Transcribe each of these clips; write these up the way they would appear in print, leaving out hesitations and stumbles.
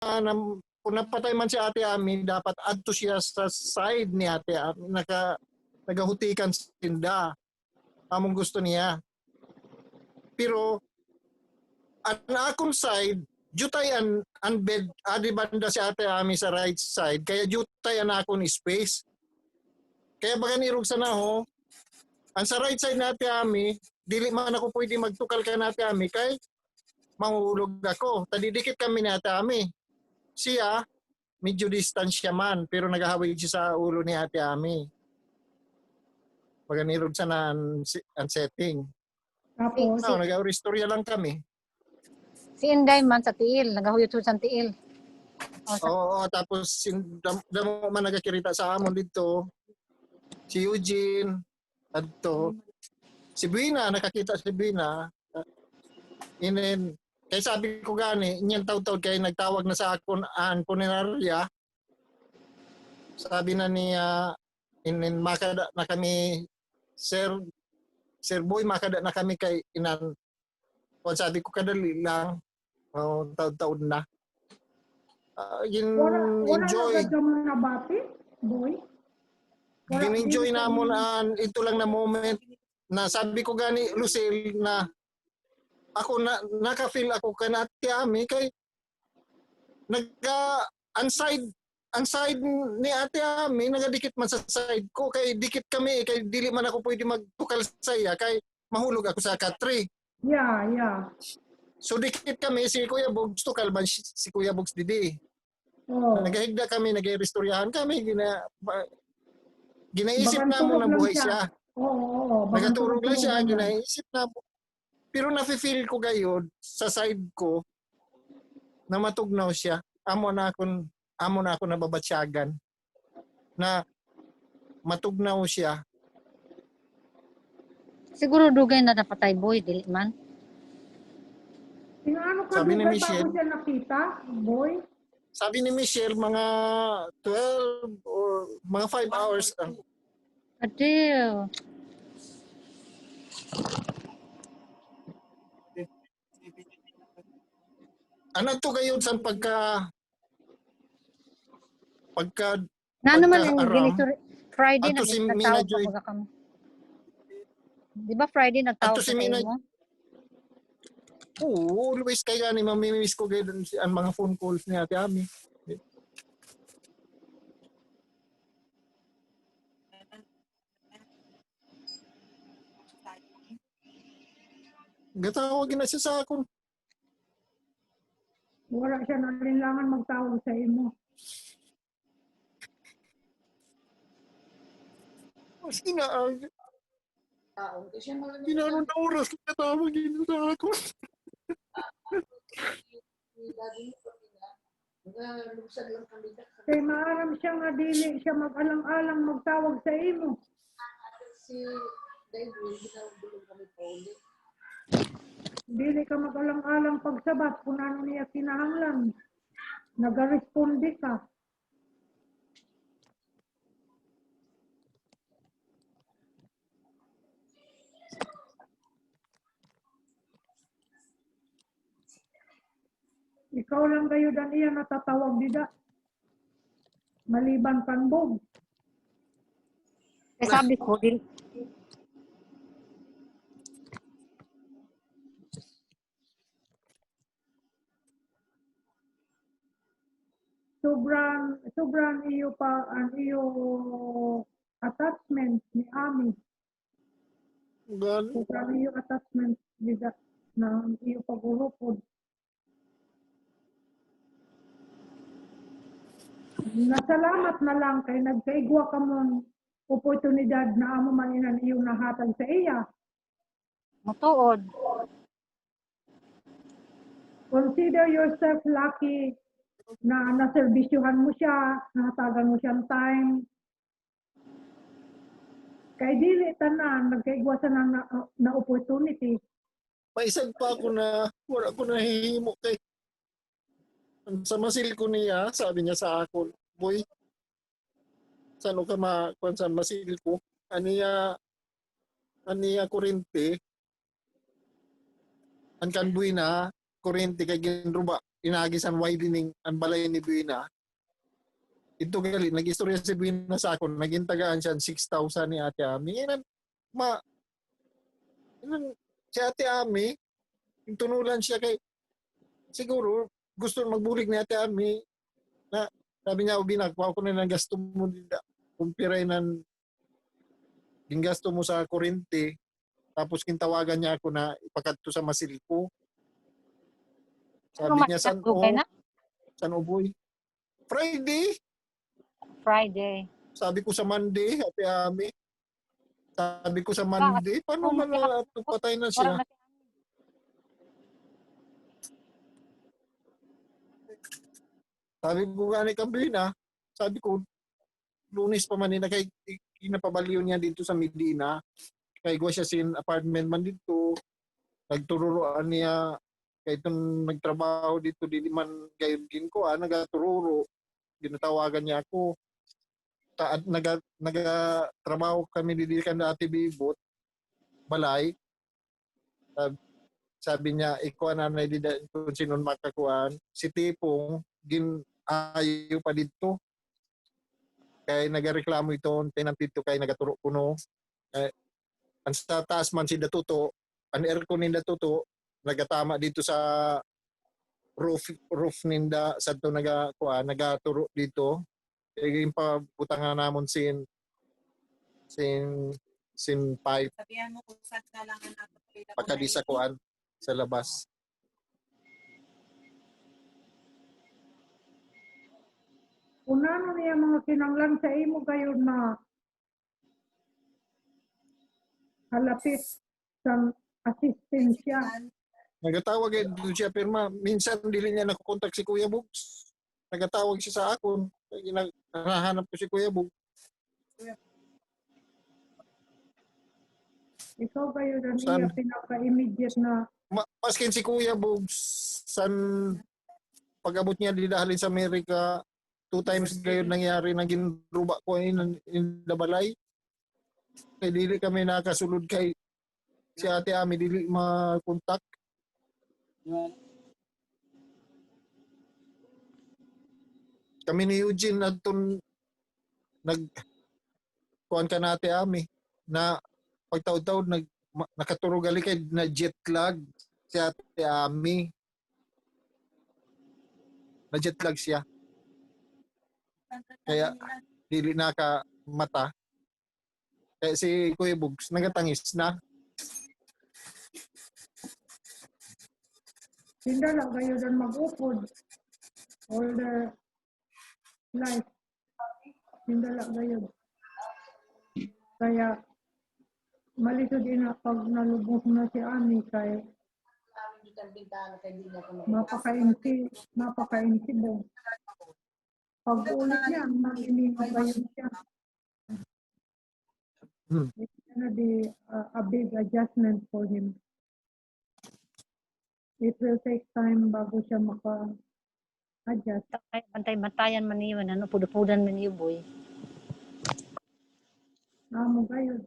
kung napatay man si Ate Ami, dapat adto siya sa side ni Ate Ami, nagahutikan sinda. Among gusto niya. Pero ang akong side, jutay ang bed, adi banda si Ate Ami sa right side, kaya jutay ang akong space. Kaya baga nirog sa naho, ang sa right side na Ate Ami, dili man ako pwede magtukal ka na Ate Ami, kay mahulog ako. Tadidikit kami ni Ate Ami. Siya, medyo distansya man, pero nagahawig siya sa ulo ni Ate Ami. Baga nirog sa na ang setting. Tapos, nag-auristorya lang kami. Si Inday man sa tiil, nagahuyot sa tiil. Oo, tapos damo man nagakirita sa amon dito. Si Eugene, adto. Si Buina, nakakita si Buina. Inen, kaya sabi ko gani, inyang taw-taw kay nagtawag na sa akon ang punerarya. Sabi na niya, inen makada na kami, Sir Boy, makada na kami kay inan. O sabi ko kadali lang, taon-taon na. Enjoy. Wala na nabati, Boy? Gin-enjoy namon ito lang na moment na sabi ko gani, Lucille, na ako naka-feel ako kana Ate Ami kay ang side ni Ate Ami nagadikit man sa side ko kay dikit kami kay dili man ako pwede magtukal sa iya kay mahulog ako sa katri. Yeah. So dikit kami si Kuya Bogs tukal man si Kuya Bogs didi. Oh. Nagahigda kami, nag-restoryahan kami, ginaisip na mo na buhay siya. Oo. Nagatulog lang siya, ginaisip na mo. Pero nafe-feel ko gayon sa side ko na matugnaw siya. Amo na ako nababatsyagan na matugnaw siya. Siguro dugay na napatay Boy, dili man. Ano ka Sabi ni dugay Michelle, bago siya nakita, Boy? Sabi ni Michelle, mga 12 or mga 5 hours. Adil. Ano to kayo sa pagka Na naman ang aram, Friday ato si nagtawag Mina Joy. pa kami. Di ba Friday nagtawag Ato si sa Mina, mo? Oo, always kaya ni mamimiss ko kayo ang mga phone calls ni Ate Ami. Gatawagin na siya sa akon. Wala siya nalinlangan magtawag sa imo. Mas ginaanon na oras kung katawagin sa akon. Kay maaram siya nga dili siya mag-alang-alang magtawag sa imo. Si David, ginawag kami po ulit. Dili ka mag-alang-alang pagsabat kung ano niya kinahanglan. Nag-responde ka. Ikaw lang kayo dan iya natatawag dida. Maliban panbog. Kaya sabi ko, sobrang iyo pa ang iyo attachment ni Ami. Sobrang iyo attachment dida na iyo pagurupod. Nasalamat na lang kay nagkaigwa ka mong oportunidad na amo man inan iyong nahatag sa iya. mutuod. Consider yourself lucky na naserbisyuhan mo siya, nahatagan mo siyang time. Kay dili tanan nagkaigwa sa na opportunity. Paisag pa ako na wala ko nahihimo kay sa masil ko niya, sabi niya sa akon, boy, saan ka kung sa masil ko? Aniya kurente, ang kanbuy na, kurente kay ginruba. inagisan widening ang balay ni Buina. Ito gali, nag-istorya si Buina sa ako, naging tagaan siya 6,000 ni Ate Ami. Si Ate Ami, yung tunulan siya kay, siguro, gusto magbulig ni Ate Ami, na sabi niya, Ubina, kuha ko na ng gasto mo, kumpiray ng gasto mo sa kurente, tapos kintawagan niya ako na ipakadto sa masilpo. Sabi niya, San Uboy? Friday? Friday. Sabi ko sa Monday, Ate Ami. Sabi ko sa Monday, paano man patay na siya? Sabi ko nga ni Cabrina, sabi ko, Lunes pa man nila, kay inapabaliw niya dito sa Medina. Kay gwa siya sin apartment man dito. Nagtururoan niya, kay itong nagtrabaho dito, di man gayon ko, nagatururo. Ginatawagan niya ako. Nagatrabaho kami dito kan Ate Bibot, balay. Sabi niya, ikaw na kung sinon makakuan. Si Tipong, ayaw pa dito. Kaya nagareklamo ito, tenantito kay nagaturo kuno. Ang sa taas man si Datuto, ang aircon ni Datuto, nagatama dito sa roof ninda sa ito nagaturo dito. Kaya yung pabutangan namon sin pipe. Sabihan mo kung saan na lang ang napapalita. Pagkadi sa kuan sa labas. Unano niya mga kinanglan sa imo kayo na halapit sa asistensya. Nagatawag dito siya pirma. Minsan dili niya nakukontak si Kuya Bugs. Nagatawag siya sa akon. Nahanap ko si Kuya Bugs. Ikaw kayo na niya pinaka-immediate na Maskin si Kuya Bugs, pag-abot niya didahalin sa Amerika, 2 times kayo nangyari, naging ruba ko in Dabalay. Kaya dili kami nakasulod kay si Ate Ami, dili makontak. Kami ni Eugene kuan ka na Ate Ami, na pagtaod-taod nakaturog gali kay na jet lag si Ate Ami. Na jet lag siya. Kaya dili naka mata. Kaya si Kuya Bugs nagatangis na. hindi lang kayo dan mag-upod all the life. Hindi lang kayo. Kaya malisod din na pag nalubos na si Ami kay mapakainti mo. Pag ulit niya, mag-iningat kayo siya. It's gonna be a big adjustment for him. It will take time bago siya maka-adjust. Bantay-bantayan man niyo, pudo-pudan man niyo, boy. Amo kayo.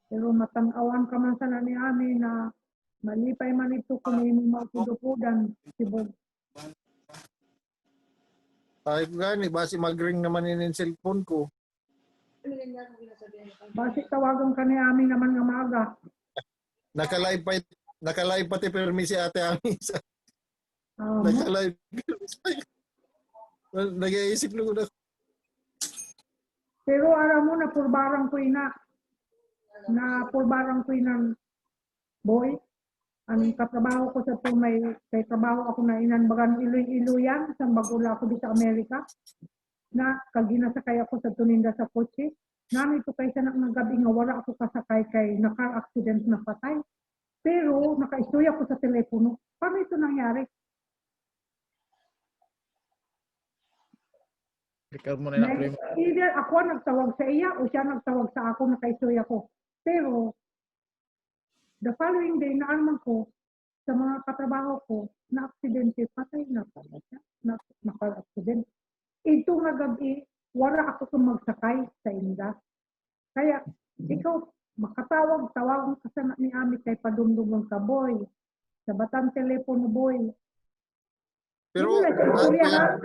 Pero matanawan ka man sana ni Ami na malipay man ito kung may mapudupudan si Bob. Ay ko gani, basi mag-ring naman yung cellphone ko. Basi tawagan ka ni Ami naman ng maaga. Naka-live pati permi si Ate Ami. Naka-live. Nag-iisip lang ko na. Pero alam mo na purbarang ko ng boy. Ang katrabaho ko sa tumay, kay trabaho ako na inanbagan iluyan sa bagula ako di sa Amerika. Na kaginasakay ako sa tuninda sa kotse. Nami ito kay sa nagabi nga wala ako kasakay kay naka-accident na patay. Pero nakaistoy ako sa telepono. Paano ito nangyari? Either ako nagtawag sa iya o siya nagtawag sa ako, nakaistoy ako. Pero the following day, naaman ko sa mga katrabaho ko na aksidente, patay na pala siya. Naka-accident. Ito nga gabi, wala ako kung magsakay sa inda. Kaya, ikaw, Makatawag ka sa ni Ami kay padumdumon ka, boy. Sa batang telepono, boy. Pero Wala siya kulihan.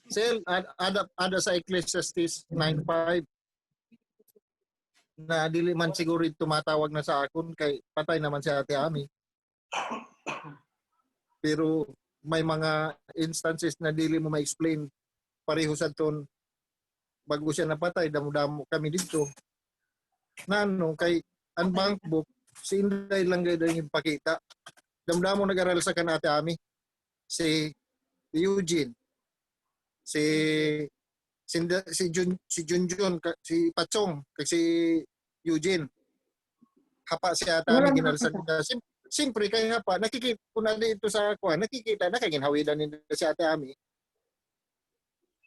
Sel, ada sa Ecclesiastes 9:5 na dili man siguro tumatawag na sa akon kay patay naman si Ate Ami. Pero may mga instances na dili mo ma-explain pareho sa ton bago siya napatay, damo-damo kami dito. Nano kay ang bank book si Inday lang gayud yung pakita. Damo-damo nag-aral sa kanate Ami. Si Eugene, si Junjun, si Pachong, kag si Eugene. Hapa si Ate Ami Walang ginalsan makita. nila. Siyempre kay hapa nakikita ko na dito sa kuan, nakikita na kay ginhawidan nila si Ate Ami.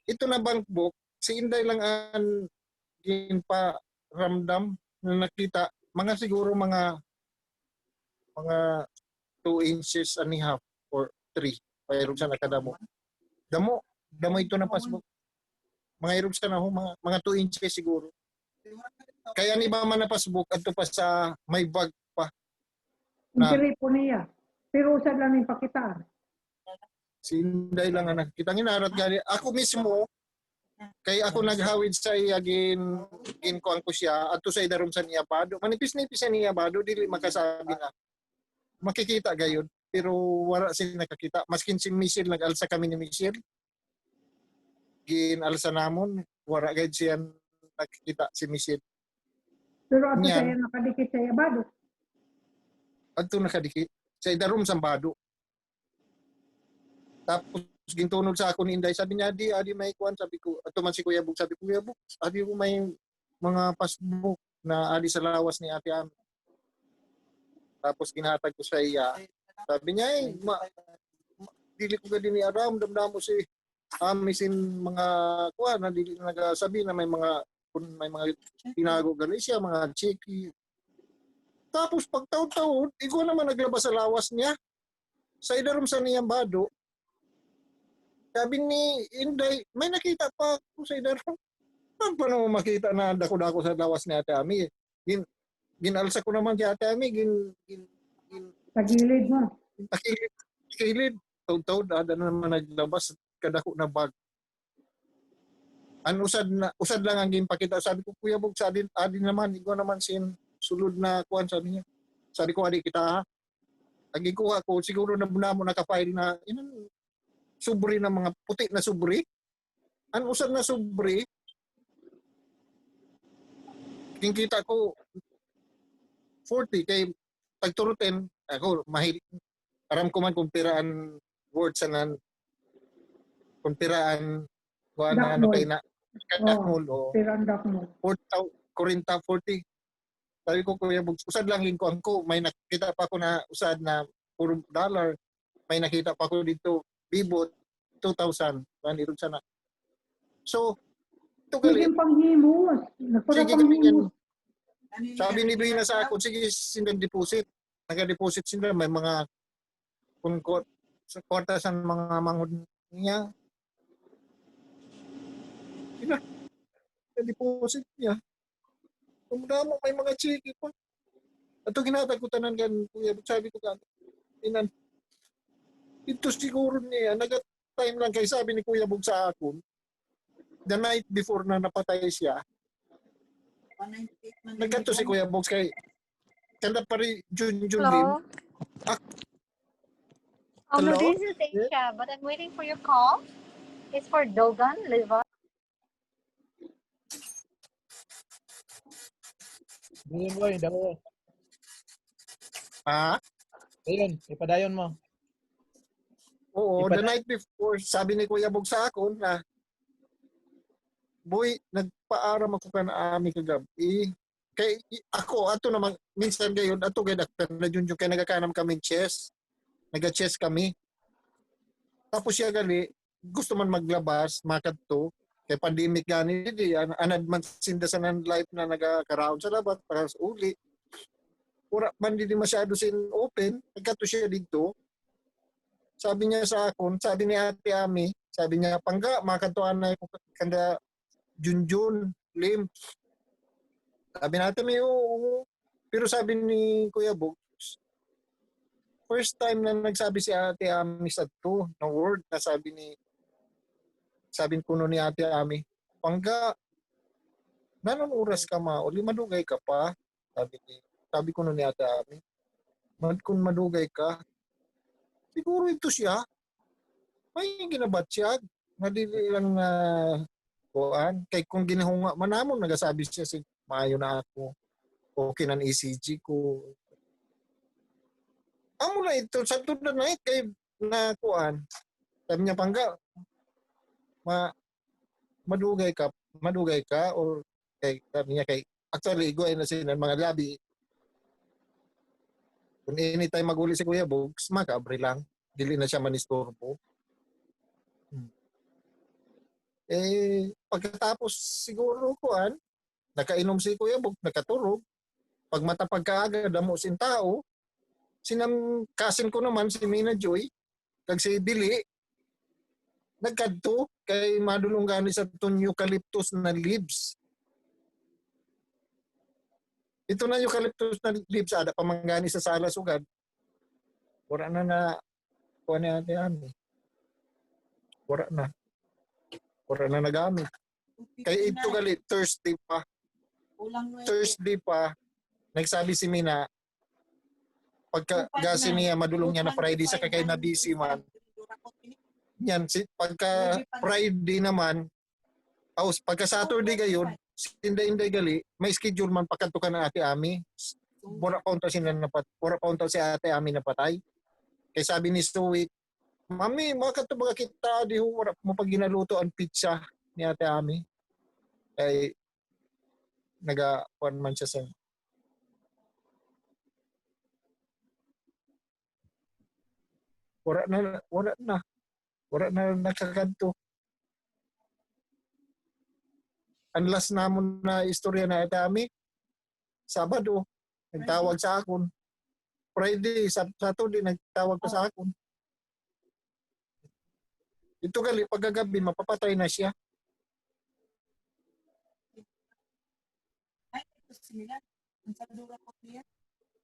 Ito na bank book, si Inday lang ang ginparamdam na nakita mga siguro mga 2 inches and a half or 3 mayroon siya nakadamo. Damo ito na passbook. Mga irog siya na ho, mga 2 inches siguro. Kaya ni ba man na passbook adto pa sa may bag pa Ang na telepono niya. Pero usad lang yung pakitaan. sinday lang ang nakita nginarat gali. Ako mismo kay ako naghawid sa iya gin ko siya adto sa idarom sa niya bado. Manipis-nipis sa niya bado dili makasabi na. Makikita gayon pero wala sila nakakita. Maskin si Michelle nag-alsa kami ni Michelle. Ginalsa namon wala gayud siya nakikita si Michelle. Pero ato Yan. siya nakadikit sa yabado. Adto nakadikit sa idarom sa bado. Tapos gintunod sa ako ni Inday, sabi niya, adi may kuan, sabi ko, ato man si Kuya Bug, sabi ko, Kuya Bug, adi ko may mga passbook na adi sa lawas ni Ate Ami. Tapos ginhatag ko sa iya. Sabi niya, dili ko gadi ni Aram, damdamo si Ami sin mga kuan, na dili na nagasabi na may mga tinago gani siya, mga chiki. Tapos pag taon-taon, ikaw naman naglabas sa lawas niya. Sa idarom sa niyang bado, sabi ni Inday, may nakita pa ako sa idarom. Paano mo makita na dako-dako sa lawas ni Ate Ami? Ginalsa ko naman si Ate Ami, Sa gilid mo. kilid. Taon-taon, ada na naman naglabas kadako na bag. Ang usad lang ang ginpakita. Sabi ko, Kuya Bug, sa adin naman, ikaw naman sin sulod na kuan, sabi niya. Sabi ko, adi kita ha. Ang gikuha ko, siguro na mo nakafile na, subri na mga puti na subri. Ang usad na subri, kita ko 40 kay pagturutin ako aram ko man kung piraan words nan kung piraan kuan na ano Dakmol. kay na kadakmol o Pirandak mo. 40 sabi ko Kuya Bug, usad lang ko angko may nakita pa ako na usad na puro dollar, may nakita pa ako dito bibot 2,000 manirog sana. So ito gali Sige panghimos. Nagpura sige kami yan. panghimos. Sabi ni Brina sa akin, sige, sinang deposit. Nag-deposit sila, may mga sa kwarta sa mga manghod niya. Sila, deposit niya. Kumudamo, may mga chiki pa. Ito ginatagutan kan, Kuya, sabi ko kan, ito siguro niya, nag-time lang kay sabi ni Kuya Bug sa akin, the night before na napatay siya, nagkanto si Kuya Bug kay kanda pa rin Junjun din. Hello? Hello? No, this is Aisha, but I'm waiting for your call. It's for Dogan, Liva. Bilin mo yung dalawa. Ha? Ayun, ipadayon mo. Oo, the night before, sabi ni Kuya Bog sa akin na, boy, nagpaaram ako ka na ami kagabi. Kay ako, ato naman, minsan gayon, ato kay Dr. na Junjun, kay nagakanam kami chess. Naga-chess kami. Tapos siya gali, gusto man maglabas, makadto, kay pandemic gani, anad man sinda sa life na nagakaraon sa labat, para sa uli. Ura man hindi masyado sin open, nagkato siya dito. Sabi niya sa akin, sabi ni Ate Ami, sabi niya, pangga, makatuan na yung kanda Junjun, Lim. Sabi natin may oo. Pero sabi ni Kuya Bog, first time na nagsabi si Ate Ami sa to, na word na sabi ko ni Ate Ami, Pangga, nanon oras ka uli madugay ka pa. Sabi ko ni Ate Ami, kung madugay ka, siguro ito siya. May ginabat siya. Nadili lang na kuan. Kay kung ginahunga manamon, nagasabi siya si maayo na ako. Okay ng ECG ko. Amo na ito, sa na night kay na kuan. Sabi niya, Pangga, madugay ka or kay sabi niya kay actually go na sila mga labi. Kung anytime maguli si Kuya Bogs, makabre lang. Dili na siya manistorbo. Pagkatapos siguro kuan, nakainom si Kuya Bogs, nakaturog. Pag matapag kaagad damo sin tao, kasin ko naman si Mina Joy, kag si Dili, nagkadto kay madulong gani sa itong eucalyptus na leaves. Ito na eucalyptus na leaves, ada pamanggani sa sala sugad. Wala na kuha ni Ate Ami. Wala na nagamit. Kay ito galit, Thursday pa, nagsabi si Mina, pagka gasi niya, madulong niya na Friday sa kakay na busy man. Yan, pagka Friday naman, pagka Saturday gayon, inday gali, may schedule man pagkantukan ng Ate Ami. Wala pa unta si Ate Ami napatay. Kaya sabi ni Stuart, Mami, makatubaga kita, di ho, wala mo pag ginaluto ang pizza ni Ate Ami. Kaya nag-one man siya sa wala na nakakanto. Ang last namon na istorya na Ate Ami, Sabado, nagtawag sa akon. Friday, Saturday, nagtawag pa sa akon. Ito gali, pagkagabi, mapapatay na siya.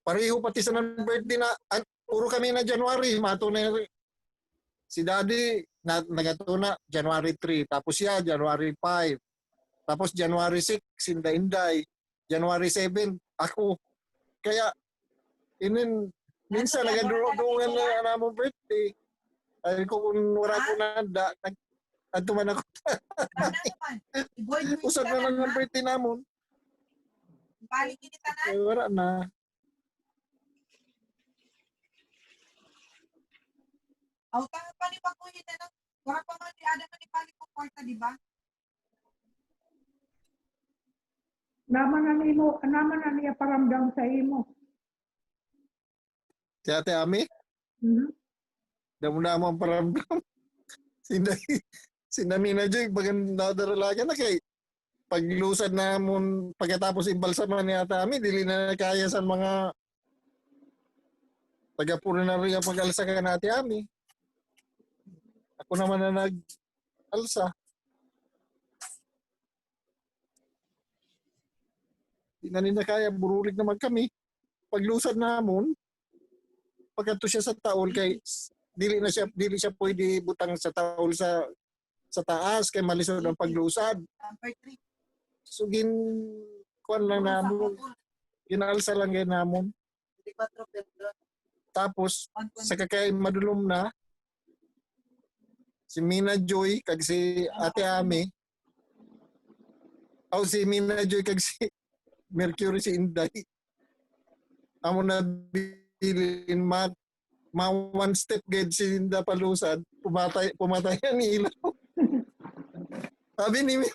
Pareho pati sa ng birthday na, puro kami na January, mato na si Daddy, nagatuna January 3, tapos siya January 5, tapos January 6, Inday, January 7, ako. Kaya, minsan nagadurungan na namang birthday. Ay ko kung wala ko nanda, nagtuman ako. Usad na lang ang birthday namon. Ay, wala na. Aw ta pa ni pakuhin na wala pa man di ada man ni balik ko kwarta di ba? Naman na niya paramdam sa imo. Si Ate Ami, damo-damo ang paramdam. Sinamina Joy, bagan nadaralagan na kay paglusad namon pagkatapos imbalsaman ni Ate Ami, dili na kaya sa mga taga-pulmonary ang pag-alsa ka na Ate Ami. Ako naman na nag-alsa. Di na nila kaya, burulig naman kami. Paglusad namon, pagkato siya sa taol, kay dili siya pwede butang sa taol sa taas, kay malisod ang paglusad. So, kuan lang namon, ginaalsa lang kayo namon. Tapos, sa kakay madulom na, si Mina Joy kag si Ate Ami, si Mina Joy kag si Mercury si Inday, amo na bilin ma one step guide si Inda palusad, pumatay ni ilaw. Sabi ni Mina,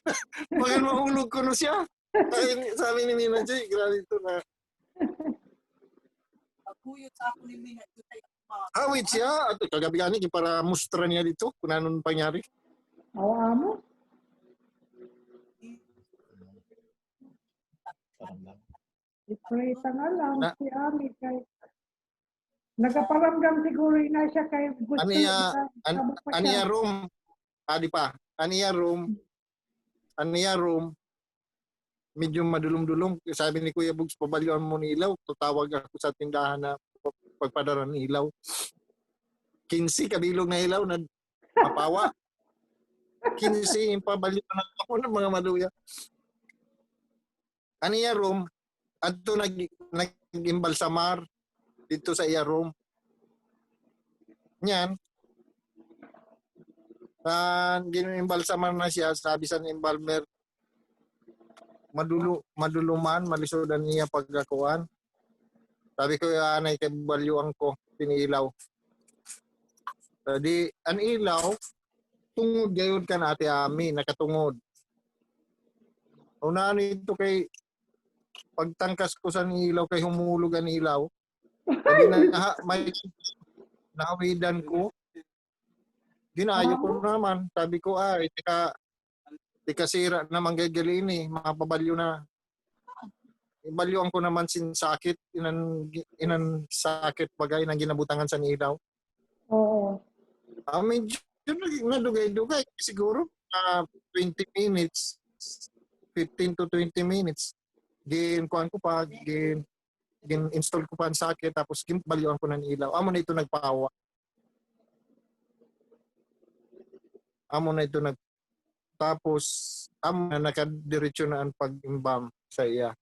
bakit mahulog ko no siya? Sabi ni Mina Joy, grabe ito na. Pagkuyot sa ako ni Mina, Awit siya, at kagabi gani para mustra niya dito kung anong pangyari. Awa mo? I-pray ta nga lang si Ami kay nagaparamdam siguro na siya kay gusto Aniya room, di pa, aniya room, medyo madulong-dulong. Sabi ni Kuya Bugs, pabalyuan mo ng ilaw. Tutawag ako sa tindahan na pagpadara ng ilaw. 15 kabilog na ilaw na papawa. 15 yung pabalyuan ako ng mga maluya. Aniya room, adto nag-imbalsamar dito sa iya room. Yan. Ginimbalsamar na siya, sabi sa embalmer, maduluman, malisodan niya pagkakuan. Sabi ko, anay kay balyuan ko, pinilaw. Di, ang ilaw, tungod gayod ka na ate Ami, nakatungod. Una nito kay pagtangkas ko sa ilaw kay humulog ang ilaw. Sabi na may nahawidan ko. Ginayo ko naman. Sabi ko, tika sira naman gagali ini, mapabalyo na. Ibalyuan ko naman sin sakit, inan sakit bagay nang ginabutangan sa ilaw. Oo. Medyo nadugay-dugay siguro 20 minutes, 15 to 20 minutes. Gin-kuhan ko pa, gin-install ko pa ang sakit, tapos gin-balyuan ko ng ilaw. Amo na ito nagpawa. Tapos, amo na nakadiretso na ang pag-imbam sa iya.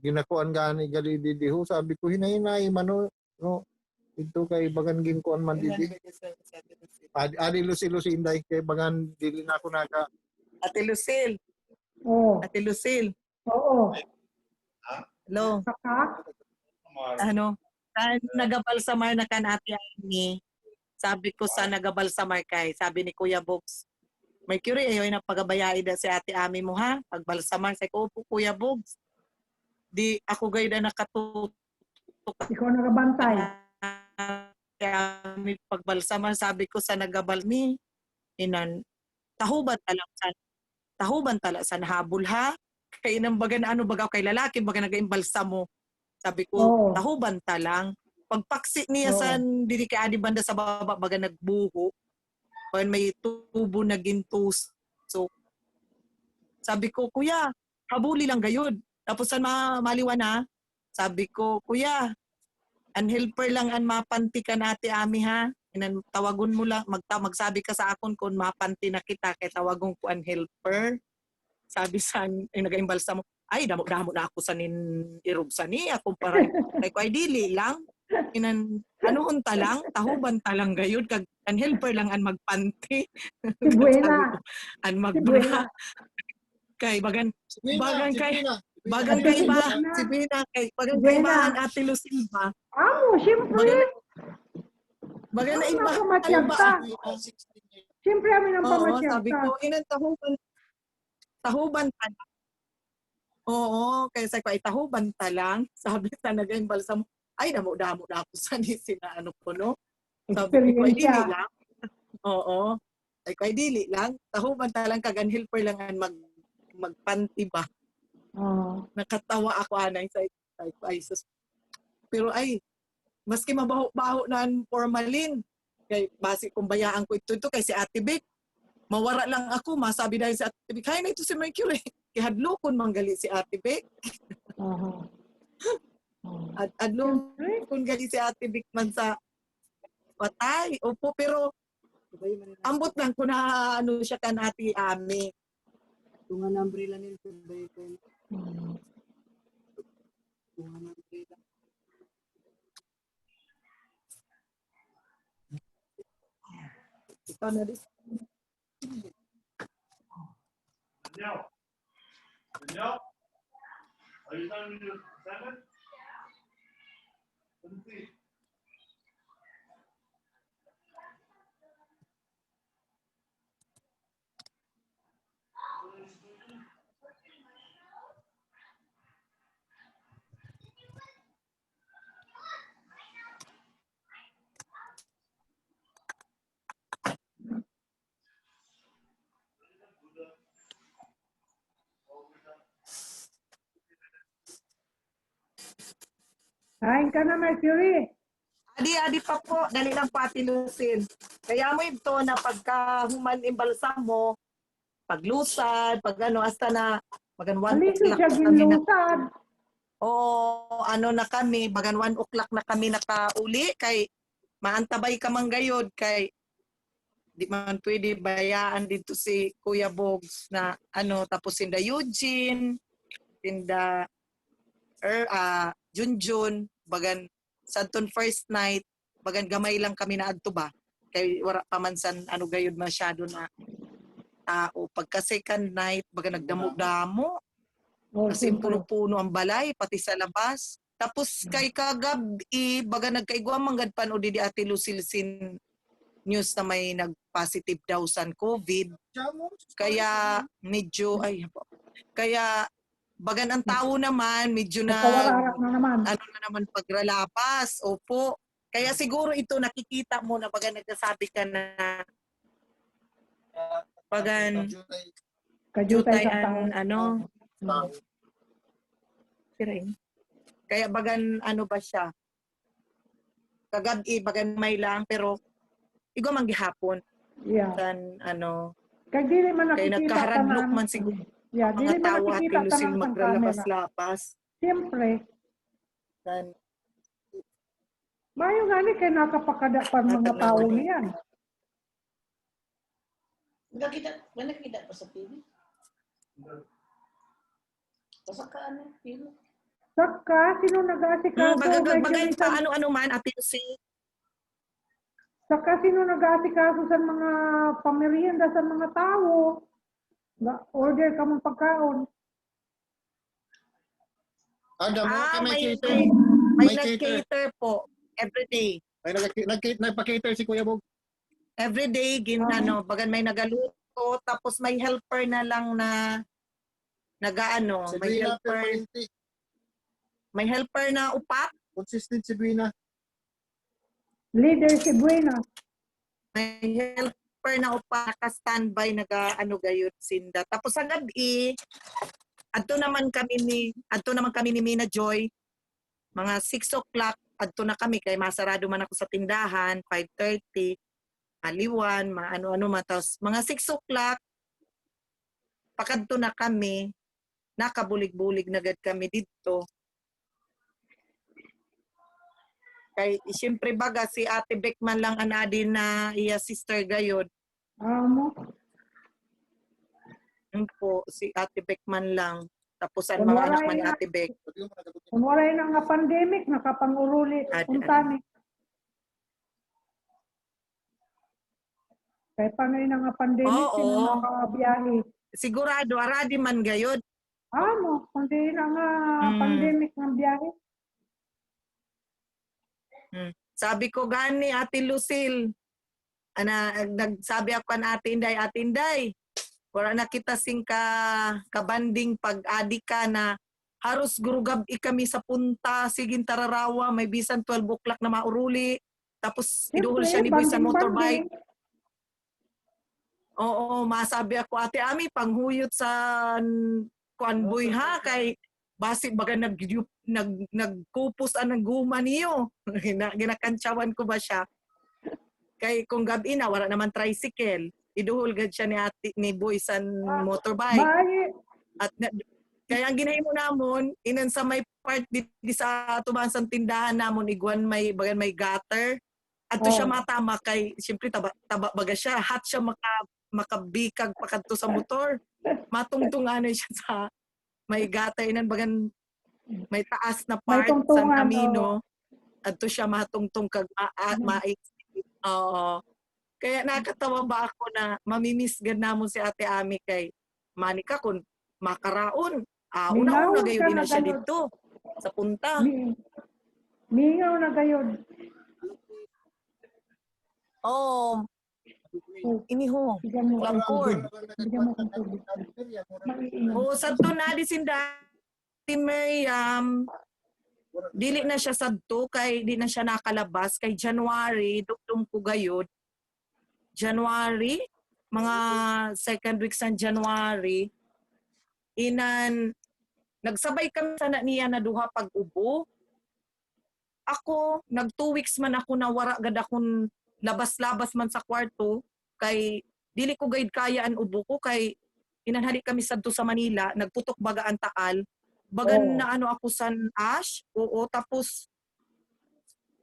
Ginakuan gani gali didiho, sabi ko hinay-hinay mano no ito kay bagan ginkuan man didi. Adi Lucy inday kay bagan dili na ako naka. Ate Lucille. Oo. Ate Lucille. Oo. Hello. Saka? Ano? Nagabalsamar na kan Ate Ami. Sabi ko sa nagabalsamar kay, sabi ni Kuya Bugs, Mercury, ayaw na pagabayai da si Ate Ami mo ha? Pagbalsamar, sa ko po Kuya Bugs. Di ako gay na nakatutok. Ikaw nagabantay. Kaya may pagbalsamar, sabi ko sa nagabalmi, tahuban tala sa nahabol ha? Kaya nang baga na ano baga kay lalaki, baga nag-imbalsa mo. Sabi ko, Oo. tahuban talang. Pagpaksi niya Oo. sa diri kay adi banda sa baba, baga nagbuho. Kaya may tubo na gintus. So, sabi ko, kuya, habuli lang gayud. Tapos sa maliwan na, sabi ko, kuya, an helper lang an mapanti ka na Ate Ami ha. Tawagon mo lang, magsabi ka sa akon kung mapanti na kita, kay tawagon ko an helper. Sabi sa nag-imbalsa mo, ay, damo na ako sa irubsa ni, akong parang, kay ko ay dili lang. Anuhon talang, tahuban talang gayud, kag an helper lang an magpanti. Si Buena. An Si magbra. Buena. Kay bagan kay Ate iba, Buena. si Bina, kay bagan Buena. kay ibahan Ate Lucille ba? Amo, siyempre. Bagan na Ano iba. pamatyag ka? Siyempre, amin ang Oo, pamatyag sabi ka. ko, tahuban talang. Oo, kaya sa ko ay tahuban talang. Sabi sa nag-imbalsa mo, ay damo na ako sa ni sina ano ko no. Sabi ko ay dili Experience. lang. Oo. Ay ko ay dili lang. Tahuban talang kagan helper lang an magpanti ba. Oo. Nakatawa ako anay sa ay sus. Pero ay maski mabaho na ang formalin. Kay base kung bayaan ko ito kay si Ate Vic. Mawara lang ako, masabi dahil si Ate Vic, kaya na ito si Mercury. Kihadlokon manggali si Ate Vic. Oo. Adlokon gali si Ate Vic man sa patay. Opo, pero ambot lang ko na ano siya kan Ate Ami. Tunga na umbrella nito. Tunga na umbrella. Ikaw na rin. Daniel? Are you telling me to send it? Let me see. Kain ka na, Mercury. Adi pa po, dali lang po Ate Lucille. Kaya mo ito na pagka human imbalsam mo, paglusad, pag ano, hasta na bagan 1 Alisod o'clock siya na kami na, ginlusad. ano na kami, bagan 1 o'clock na kami nakauli, kay maantabay ka man gayod, kay di man pwede bayaan dito si Kuya Bogs na ano, tapos sinda Eugene, sinda Junjun, bagan sadton first night, bagan gamay lang kami na adto ba. Kay wala pa man san ano gayud masyado na tao. Pagka second night, baga nagdamo-damo, Oh, kasi siyempre. puno-puno ang balay, pati sa labas. Tapos kay kagabi, baga nagkaigwa manggad pan o di Ate Lucille sin news na may nag-positive daw sa COVID. Kaya medyo, kaya bagan ang tao naman, medyo Nagkawararak na naman. ano na naman pagralapas. Opo. Kaya siguro ito nakikita mo na baga nagsasabi ka na bagan Kajutay sa tao. ano, siring. Kaya bagan ano ba siya? Kagabi bagan may lang pero igwa man gihapon Yeah. kan ano Kaya dili man kaya nakikita nagkaharadlok tanan. man siguro Yeah, dili mga man tao at nakikita Lucille tanan sa camera. magralapas-lapas Siyempre, kan mayo nga ni kay nakapakadapan mga tao niyan. Nakita pa sa TV. Pasakaan eh, TV. Saka, sino nag-aasikaso? bagay Medyo sa minsan- ano man Ate Lucy. Saka sino nag-aasikaso sa mga pamerienda sa mga tao? Order ka mong pagkaon. Adam, may May cater. may May cater. nag-cater po every day. May nagpa-cater si Kuya Bog. Every day ano, bagan may nagaluto tapos may helper na lang na nagaano, Si may Buena helper, permanente. may helper na upat, Consistent si Buena. Leader si Buena. may helper na upat naka-standby nagaano gayud sinda. Tapos sa gabi adto naman kami ni Mina Joy mga 6 o'clock adto na kami kay masarado man ako sa tindahan 5:30 aliwan ano-ano matos mga 6 o'clock pakadto na kami nakabulig-bulig na gad kami dito kay siyempre baga si Ate Beckman lang anadi na iya sister gayod Amo. yun po si Ate Beckman lang tapos ang Kung mga anak walay man ni na- Ate Beck Kung wala na nga pandemic, nakapanguruli untani. Kaya paano na nga pandemic, Oo. sino makabiyahe? sigurado aradi man gayod Amo, kundi na nga pandemic ng biyahe. sabi ko gani Ate Lucille nagsabi ako kan Ate Inday wala na kita sing kabanding pag-adi ka na haros gurugab kami sa punta sigin tararawa may bisan 12 o'clock na mauruli tapos iduhol siya ni Boy sa motorbike. Oo, masabi ako Ate Ami panghuyot sa kuanboy ha kay basi baga nagkupos ang guma niyo. Ginakantsawan ko ba siya? Kay kung gabi na wala naman tricycle, iduhol gad siya ni Boy sa motorbike. Bahay, At kaya ang ginahimo namon inan sa may part di sa tubahan sa tindahan namon iguan may bagan may gutter. Adto siya matama kay siyempre taba baga siya hat siya makabikag pakadto sa motor. Matungtung ano siya sa may gutter inan bagan may taas na may part sa tungtungan. kamino. Adto siya matungtong kag oo. Kaya nakatawa ba ako na mamimiss gad namon si Ate Ami kay manika kun makaraon. Una Mingaw gayon ka din na na siya gayud. dito sa punta. Mingaw na gayon. Oh, iniho. Bigyan mo. Langkod. Bigyan mo kong tubig. Maiinom. Oh, sadto na di sinda Ti Miriam. Dili na siya sadto kay di na siya nakalabas kay January dugtong ko gayod. January mga second week sa January inan nagsabay kami sa niya na duha pag-ubo. Ako nag 2 weeks man ako na wara gad akong labas-labas man sa kwarto kay dili ko gayud kaya ang ubo ko kay inanhali kami sadto sa Manila, nagputok baga ang taal. Bagan Oh. na ano ako sa Ash, oo, tapos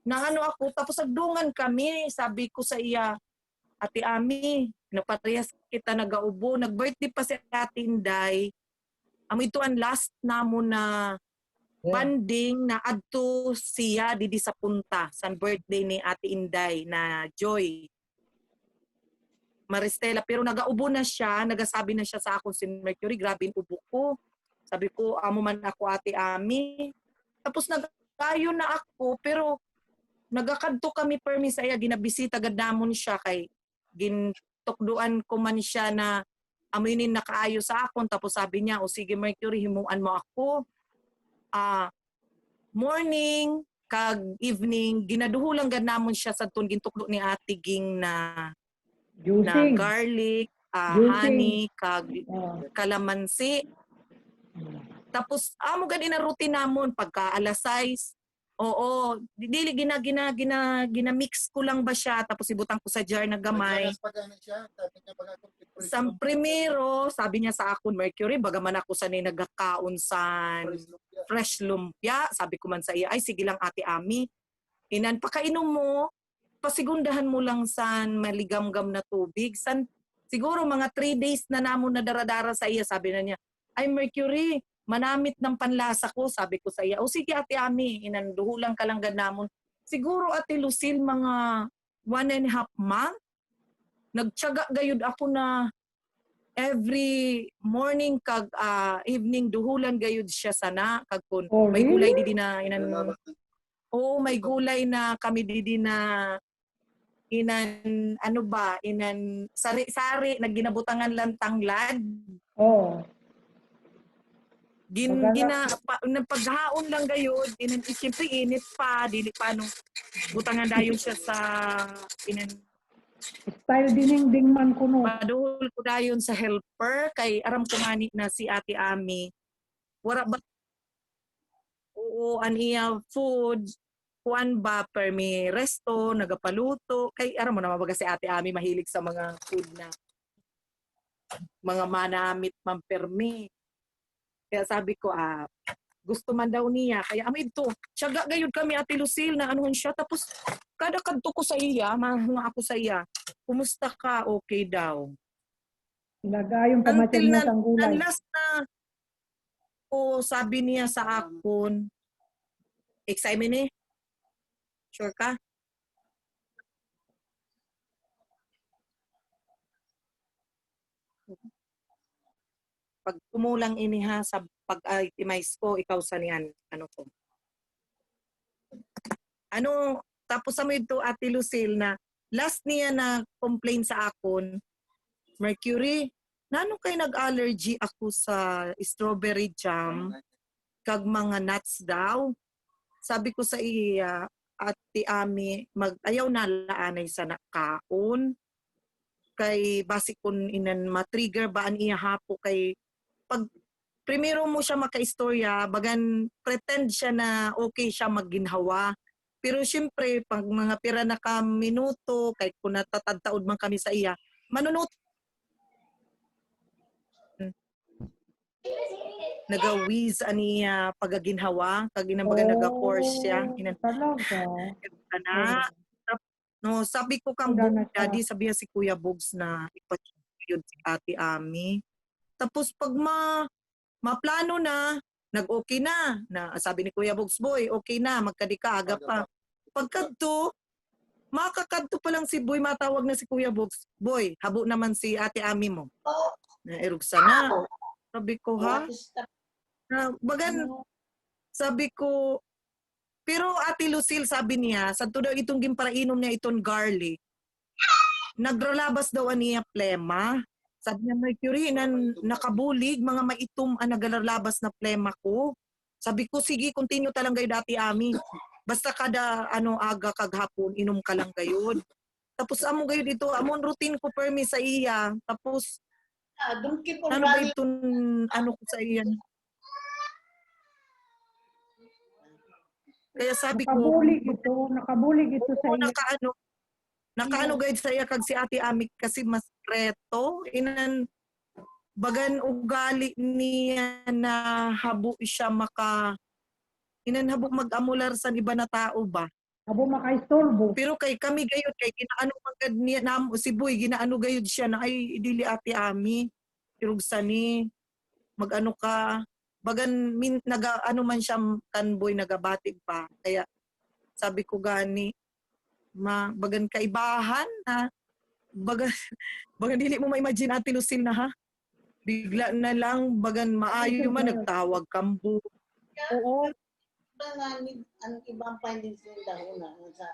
na ano ako, tapos agdungan kami, sabi ko sa iya, Ate Ami, naparehas kita nagaubo, nag-birthday pa si Ate Inday. Amo ito ang last namo na banding na adto siya didi sa punta sa birthday ni Ate Inday na Joy Maristela. Pero nagaubo na siya, nagasabi na siya sa ako si Mercury, grabe yung ubo ko. Sabi ko, amo man ako Ate Ami. Tapos nagayo na ako, pero nagakadto kami permi sa iya, ginabisita gadamon siya kay gintukduan ko man siya na aminin nakaayo sa akon. Tapos sabi niya, o sige Mercury, himuan mo ako. Morning, kag evening, ginaduhulang ganamon siya sa tun gintukdo ni Ate Ging na Juicing. garlic, Juicing. honey, kag Oh. kalamansi. Tapos amo gani na routine namon pagka alas 6. Oo, dili gina-mix ko lang ba siya tapos ibutang ko sa jar na gamay. Sa primero, sabi niya sa akon, Mercury, bagaman ako sanay nagakaon sa fresh lumpia. Sabi ko man sa iya, ay sige lang Ate Ami. Inan, pakainom mo, pasigundahan mo lang sa maligam-gam na tubig. Siguro mga 3 days na namon na daradara sa iya, sabi na niya, ay Mercury, manamit ng panlasa ko, sabi ko sa iya. O sige Ate Ami, inanduhulang ka lang ganamon. Siguro Ate Lucille, mga 1.5 month, nagtiyaga gayud ako na every morning kag evening duhulan gayud siya sana kag kun Oh, may gulay really? didi na inan. Oo, may gulay na kami didi na inan ano ba, inan sari-sari nagginabutangan lang tanglad. Oh. Nagpaghaon lang gayud, inan siyempre init pa, dili pa nung butangan dayon siya sa inan. Style dinengding man kuno. Paduhol ko dayon sa helper kay aram ko ngani na si Ate Ami. Wala ba? Oo, aniya food kuan ba permi resto nagapaluto kay aram mo na mabaga si Ate Ami mahilig sa mga food na mga manamit man permi. Kaya sabi ko gusto man daw niya kaya amid to. Tiyaga gayud kami Ate Lucille na anuhan siya tapos kada kadto ko sa iya, mahunga ako sa iya. Kumusta ka? Okay daw. Nagayong Until pamatyan niya sang gulay. last na sabi niya sa akon, excited eh? Sure ka? Pag kumulang iniha sa pag-itemize ko, ikaw sa niyan, ano ko. Ano, tapos sa ito Ate Lucille na last niya na complain sa akon, Mercury, nano kay nag-allergy ako sa strawberry jam kag mga nuts daw. Sabi ko sa iya, Ate Ami, ayaw na laanay sa nakaon. Kay basi kun inan ma-trigger ba an iya hapo kay pag primero mo siya maka-istorya, bagan pretend siya na okay siya magginhawa. Pero syempre, pag mga pira na ka minuto, kay kung natatadtaod man kami sa iya, manunot nagawiz aniya pagaginhawa kag inambaga naga-course siya Talaga. na no sabi ko kang Wala na siya. daddy sabi si Kuya Bogs na ipatuyod si Ate Ami tapos pag maplano na nag-okay na sabi ni Kuya Bogs, boy okay na magkadika aga pa pagkadto makakadto pa lang si boy matawag na si Kuya Bogs, boy habo naman si Ate Ami mo na erugsa na sabi ko ha bagan sabi ko pero Ate Lucille sabi niya sa daw itong ginparainom niya itong garlic nagralabas daw niya plema sabi niya Mercury nakabulig mga maitom ang naglalabas na plema ko sabi ko sige continue talang gayo dati Ami basta kada aga kaghapon inom ka lang gayon tapos amo gayo dito amon routine ko permi sa iya tapos ano ba itong ko sa iya kaya sabi ko Nakabulig ito sa iya. nakaano guide sa iya kag si Ate Ami kasi mas reto inan bagan ugali niya na habo siya inanhabo mag-amular sa iba na tao ba. Abo makaistorbo. Pero kay kami gayud kay ginaano magad niya si Boy ginaano gayud siya na ay dili ate ami irugsa ni magano ka bagan naga ano man siya kan Boy nagabatig pa kaya sabi ko gani bagan kaibahan na bagan bagan dili mo ma-imagine ate Lucille na ha bigla na lang bagan maayo man nagtawag kambo. Oo. Ang ibang findings ng dahon na sa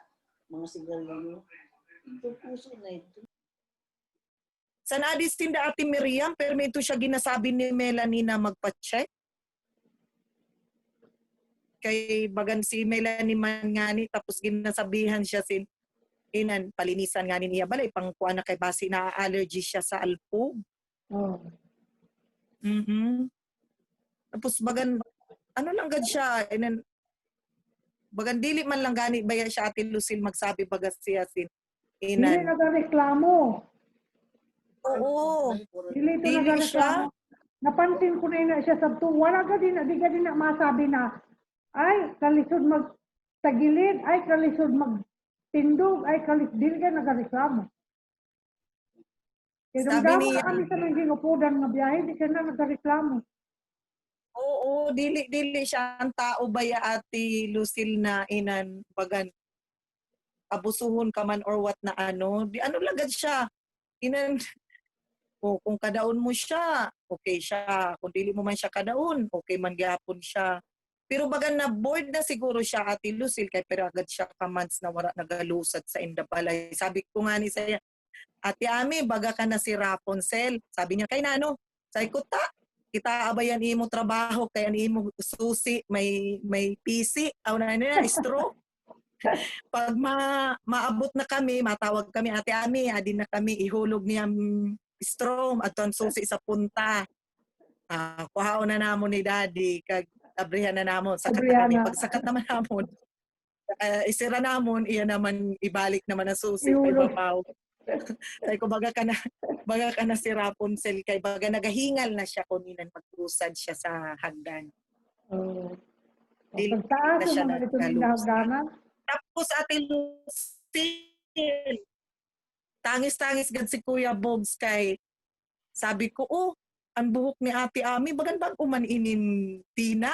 mga sigarilyo. Ito puso na ito. Sa nadis tinda ate Miriam, pero may ito siya ginasabi ni Melanie na magpa-check. Kay bagan si Melanie man nga ni, tapos ginasabihan siya palinisan nga ni niya balay, pangkuha na kay basi na allergy siya sa alpog. Oh. Tapos bagan, ano lang gad siya, bagan dili man lang gani baya siya ate Lucille magsabi bagas siya Dili nagareklamo. Oo. Dili ito Dili nagareklamo. Napansin ko na siya sa to. Wala ka din, di ka din na masabi na, ay, kalisod magtagilid, ay, kalisod magtindog, ay, dili ka nagareklamo. Kaya Sabi damdaman niya, na kami sa mga ginupudan nga biyahe, di ka na nagareklamo. oo, dili siya ang tao baya ate Lucille na bagan abusuhon ka man or what na ano. Di ano lagad siya. Kung kadaon mo siya, okay siya. Kung dili mo man siya kadaon, okay man gyapon siya. Pero bagan na bored na siguro siya ate Lucille kay pero agad siya ka months na wala nagalusad sa Indabalay. Sabi ko nga ni saya, ate Ami, baga ka na si Rapunzel. Sabi niya kay nano, sabi ko kita abayan imo trabaho kay ani imo susi may PC aw na straw. Pag maabot na kami, matawag kami ate Ami, adin na kami ihulog niya straw at ang susi sa punta. Kuhaon na namon ni daddy kag abrihan na namon sakat na kami. Pag sakat naman namon isira namon iya naman ibalik naman ang susi kay babaw. Say ko baga ka na si Rapunzel kay baga nagahingal na siya kuninan pagpusad siya sa hagdan. Dili na siya nagkalusad. Tapos ate Lucille, tangis-tangis gad si Kuya Bogs kay sabi ko, ang buhok ni ate Ami, bagan bang umaninin Tina?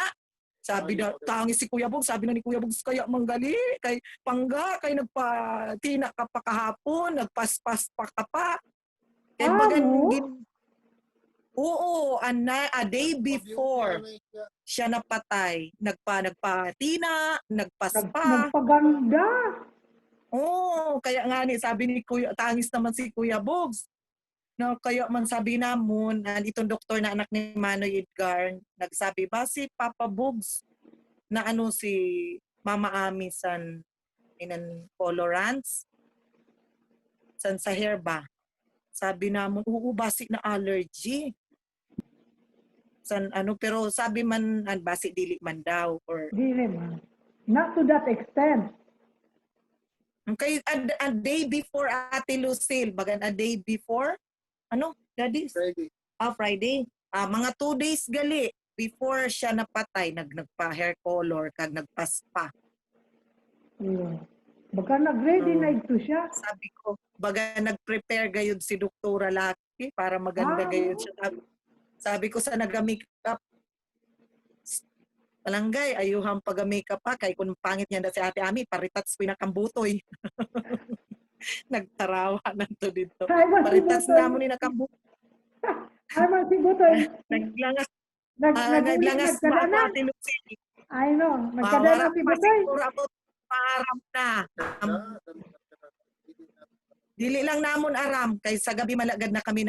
Sabi na, tangis si Kuya Bogs, sabi na ni Kuya Bogs, kaya manggali, kay pangga, kay nagpa-tina ka pa kahapon, nagpaspas pa ka pa. Kay bagan, oo, a day before siya napatay, nagpa-tina, nagpaspa. Nagpaganda. Oo, kaya nga ni, sabi ni Kuya, tangis naman si Kuya Bogs. No, kaya man sabi namon, itong doktor na anak ni Manoy Edgar, nagsabi ba si Papa Bogs na ano si Mama Ami san colorants san sa hair ba? Sabi namon, basi na allergy. San pero sabi man basi dili man daw or Dili man. Not to that extent. Okay, a day before Ate Lucille, bagan a day before Daddy? Friday. Mga 2 days gali before siya napatay, nagpa-hair color, kag nagpaspa. Baka nag-ready na ito siya. Sabi ko, baga nag-prepare gayud si Doktora Laki para maganda gayud siya. Sabi ko sa naga-makeup, Palanggay, ayuhang pag-makeup pa, kay kung pangit niya na si Ate Ami, paritats pinakambutoy. Nagtarawa na to dito. Paritats na mo ni nakambutoy. Ay, magsibutoy. Naglangas. Naglangas ba ako Ate Lucille? I know. Nagkadala si Butoy. Param na. Dili lang namon aram kay sa gabi malagad na kami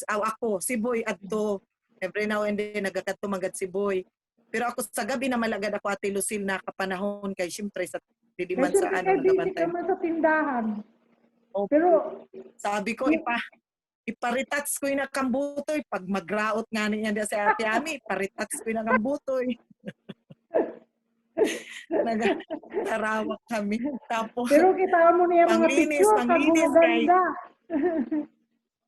ako si Boy adto every now and then nagakadto magad si Boy. Pero ako sa gabi na malagad ako Ate Lucille na kapanahon kay syempre sa didiman sa nagabantay. Kasi sa tindahan. Pero sabi ko iparitats ko yung nakambutoy pag magraot nga niya sa Ate Ami, paritats ko yung nakambutoy. Nagtarawak kami. Tapos, pero kita mo niya mga picture, panglinis kay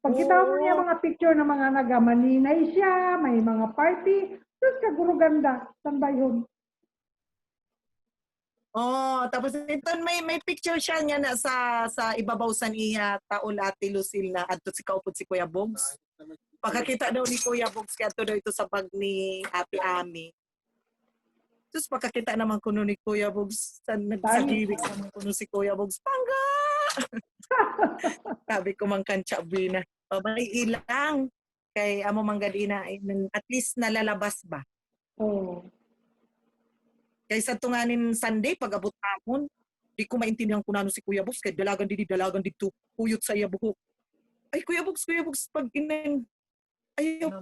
Pag kita mo niya mga picture ng mga nagamaninay siya, may mga party, tapos kaguro ganda. Saan ba yun? Oh, tapos ito may picture siya niya na sa ibabaw sa niya taol Ate Lucille na adto si kaupod si Kuya Bogs. Pagkakita daw ni Kuya Bogs kaya daw ito sa bag ni Ate Ami. Tapos pagkakita naman kuno ni Kuya Bogs sa nagsagiwik naman kuno si Kuya Bogs. Pangga! Sabi ko man kantsa bina. Babay ilang kay amo manggadina at least nalalabas ba. Oh. Kaysa tunganin Sunday, pag-abot namon, di ko maintindihan kung ano si Kuya Bogs, kaya dalagan dito, kuyot sa iya buhok. Ay, Kuya Bogs, pag inin, ayaw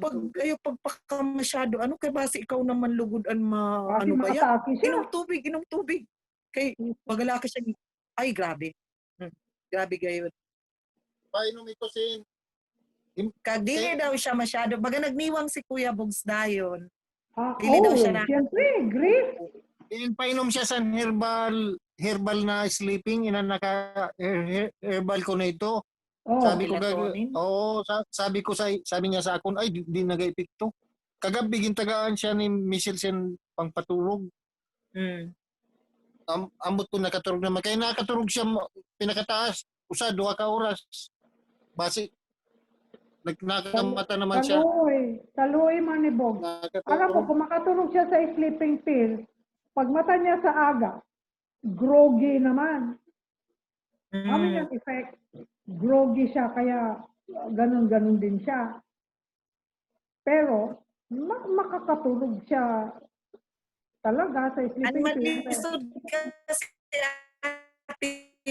pagpaka masyado. Ano kaya base ikaw naman lugudan Kasi ano ba yan? makataki siya. Inom tubig. Kay, pagala ka siya, ay grabe. Grabe gayon. Painom ito sin. Kag dili daw siya masyado. Baga nagniwang si Kuya Bogs dayon. Ah, Dili daw siya na. siyempre, grief. Painom siya sa herbal na sleeping, herbal ko na ito. Oh, Sabi ko melatonin? sabi ko sabi niya sa akon, ay di nagaepekto. Kagabi gintagaan siya ni Michelle sen pangpaturog. Mm. Ambot ko nakaturog naman. Kaya nakaturog siya pinakataas. Usa 2 ka oras. Basi nagnakamata naman siya. Taluoy man ni Bog. Alam mo, kung makatulog siya sa sleeping pill, pag mata niya sa aga, groggy naman. Ano yung effect? Groggy siya, kaya ganun-ganun din siya. Pero, makakatulog siya talaga sa Ang sleeping pill. maglisod kasi Ate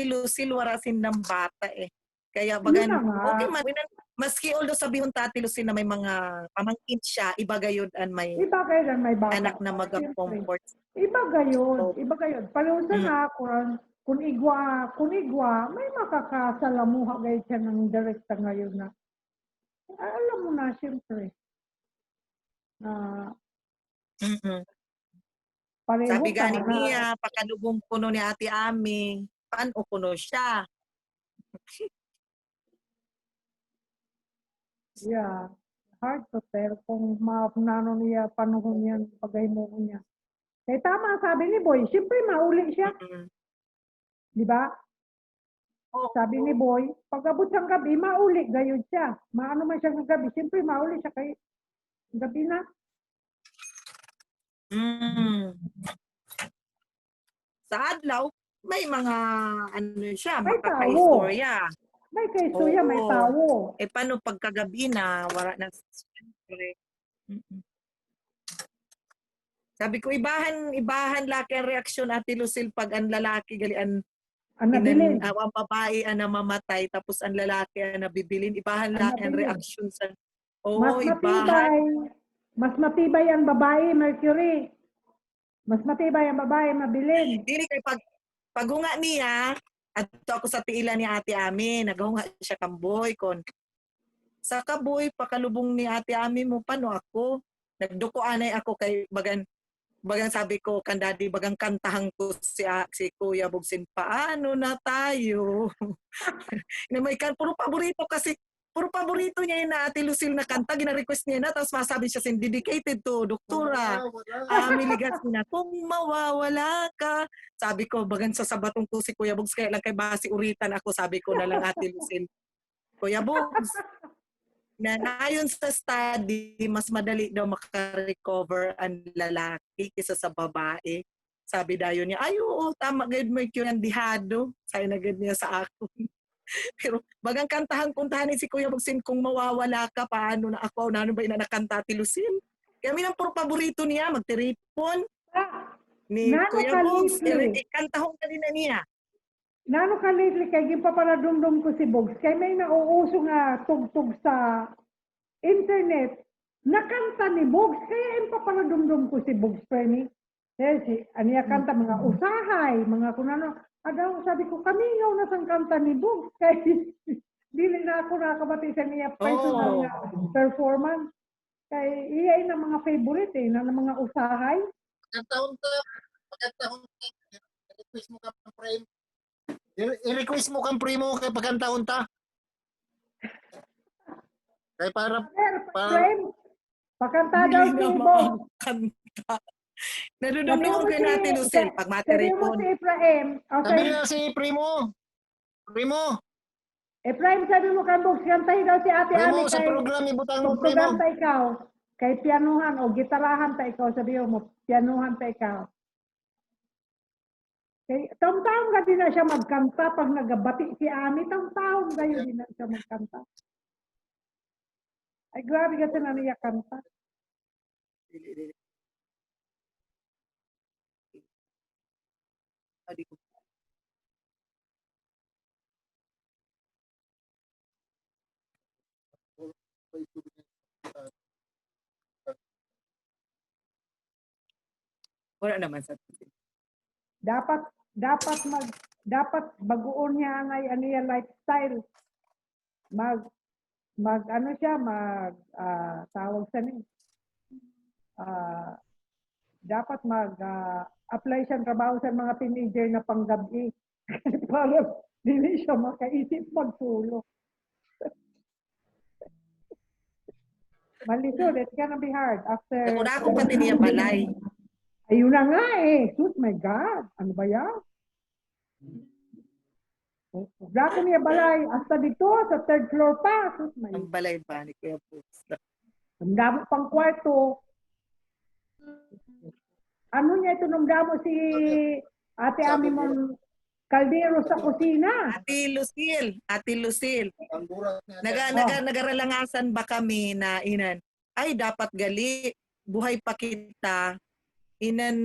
Lucille warasin ng bata eh. Kaya bagan, Yun na nga. okay man. Maski although sabihon ta Ate Lucille na may mga pamangkin siya, iba gayud an may Iba kayo lang may bata. anak na Siyempre. mag-comfort. Iba gayon. Oh. Iba gayon. Palusa na kung igwa, may makakasalamuha gayon siya ng direkta ngayon na. Alam mo na, siyempre. Pareho Sabi pa gani na. niya, pakalubong kuno ni Ate Ami, paano kuno siya? Yeah. Hard to tell kung mapunano niya, panahon niya, pagaymo niya. Kaya tama sabi ni Boy, siyempre mauli siya. Di ba? Sabi ni Boy, pag-abot siyang gabi, mauli, gayon siya. Maano man siya ng gabi, siyempre mauli siya kay gabi na. Sa adlaw, may mga ano siya, May makakaistorya. May kaisuya, may Oo. tawo. Eh paano pagkagabi na wala na siyempre. Sabi ko ibahan laki ang reaksyon Ate Lucille pag ang lalaki gali Ang nabilin. ang babae ang namamatay tapos ang lalaki ang nabibilin. Ibahan Ang laki ang nabilin. reaksyon sa Mas matibay ang babae, Mercury. Mas matibay ang babae, mabilin. Dili kay pagunga niya at ako sa tiila ni Ate Ami, naghunga siya kamboy kon. Sa kaboy pakalubong ni Ate Ami mo pano ako. Nagduko anay ako kay bagan sabi ko kan daddy bagang kantahan ko si Kuya Bugsin paano na tayo. Na may puro paborito niya yun na Ate Lucille na kanta, gina-request niya na, tapos masabi siya sin dedicated to Doktora. Miligas na, kung mawawala ka. Sabi ko, bagan sa sabatong ko si Kuya Bugs, kaya lang kay basi uritan ako, sabi ko na lang Ate Lucille. Kuya Bugs, na ayon sa study, mas madali daw makarecover ang lalaki kaysa sa babae. Sabi dayon niya, ay oo, tama, gayud mo yung dihado. Sabi na gayud niya sa ako. Pero bagang kuntahan ni si Kuya Bugsin kung mawawala ka, paano na ako, ano ba nakanta Ate Lucille? Kami ng puro paborito niya, magtiripon ni Kuya Bugs, kantahong ka din na niya. Nano ka lately, kay gipaparadumdum ko si Bugs, kay may nauuso nga tugtog sa internet, nakanta ni Bugs, kaya impaparadumdum ko si Bugs, Penny. Kaya aniya kanta, mga usahay, mga kunano, agaw, sabi ko, kamingaw na sang kanta ni Bugs, kaya dili na ako nakabati sa niya personal nga performance. Kaya iya na mga favorite na mga usahay. I-request mo ka pang frame. I-request mo kang primo kay pagkantaon ta. Kaya para Friend, pakanta daw Hindi si nga Bong. makakanta. Nadudumdumon ko na Ate Lucille pag Sabi mo materipon. si Ephraim. O, sabi na si Primo. Primo, Ephraim, sabi mo kang Bong, kantahin daw si Ate Ami Primo sa kay program ibutang mo tugtugan Primo. ta ikaw. Kay pianuhan o gitarahan ta ikaw. Sabi mo, pianuhan ta ikaw. Kay, taon-taon ka din na siya magkanta pag nagabati si Ami. Taon-taon kayo din na siya magkanta. Ay, grabe kasi na niya kanta. Wala naman sa Dapat baguon niya ang ano yan, lifestyle. Ano siya, tawag sa niya. Dapat apply siya trabaho sa mga teenager na panggabi. Para hindi siya makaisip magsulong. Malisod, it's gonna be hard after. Una ako pati niya balay. Ayun na nga eh. Sus, my God. Ano ba yan? Dako niya balay. Hasta dito, sa third floor pa. Sus, my Ang balay ba ni Kuya Pugs? Ang damo pang kwarto. Ano niya ito nung damo si Ate Ami mong kaldero sa kusina? Ate Lucille. Nagaralangasan ba kami na inan? Ay, dapat gali. Buhay pa kita. Inan,